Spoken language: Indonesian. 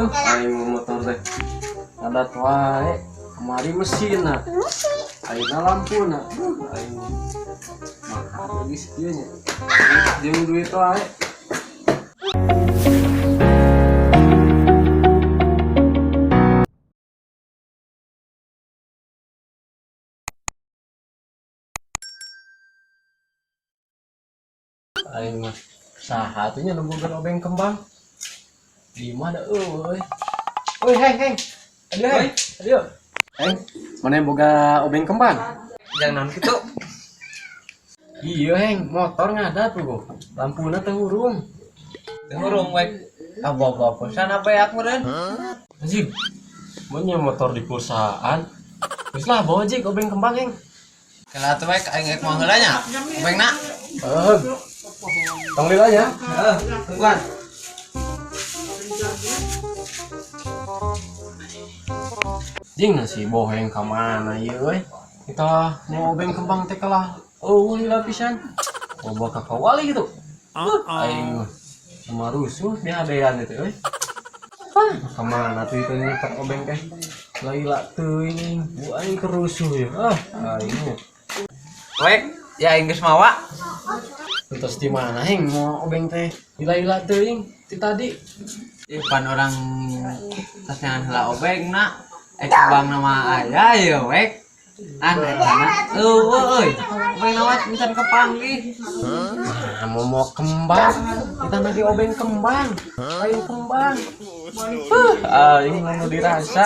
Aing motor teh. Ada wae. Kemari mesin nah. Aina lampu nah. Aing mahal geus kieu nya. Jeung duit wae. Aing mah saha atuh nya nembogan obeng kembang. Di mana euy? Euy heng. Adio. Heng, mana boga obeng kembang? Jangan non gitu. Iya heng, motor ngada tuh. Lampuna teu urung. Ngurung wek. Apa sana beak meureun. Anjing. Mun motor di perusahaan. Geus lah bawa jik obeng kembang heng. Kala teh wek aing rek mau heula nya. Obengna. Tong lila ya. Heeh, tungguan. Jing nasi boheng ka mana ieu euy. Kita mau obeng kembang teh kalah lila pisan. Loba ka kawali gitu. Aing sama rusuh di hadean itu euy. Kemana tuh itu nyetak obeng teh? Lila teuing, bu aing kerusuh ya. Aing. Wek, ya aing geus mawa. Terus di mana heng mau obeng teh? Lila teuing ti tadi. Pan orang tasnya heula obengna. Kembang nama aya ya wek. Sana. Euy. Obeng nawat encan kepanggih. Nah, mau kembang. Kita lagi obeng kembang. Aing kembang. Aing mau dirasa.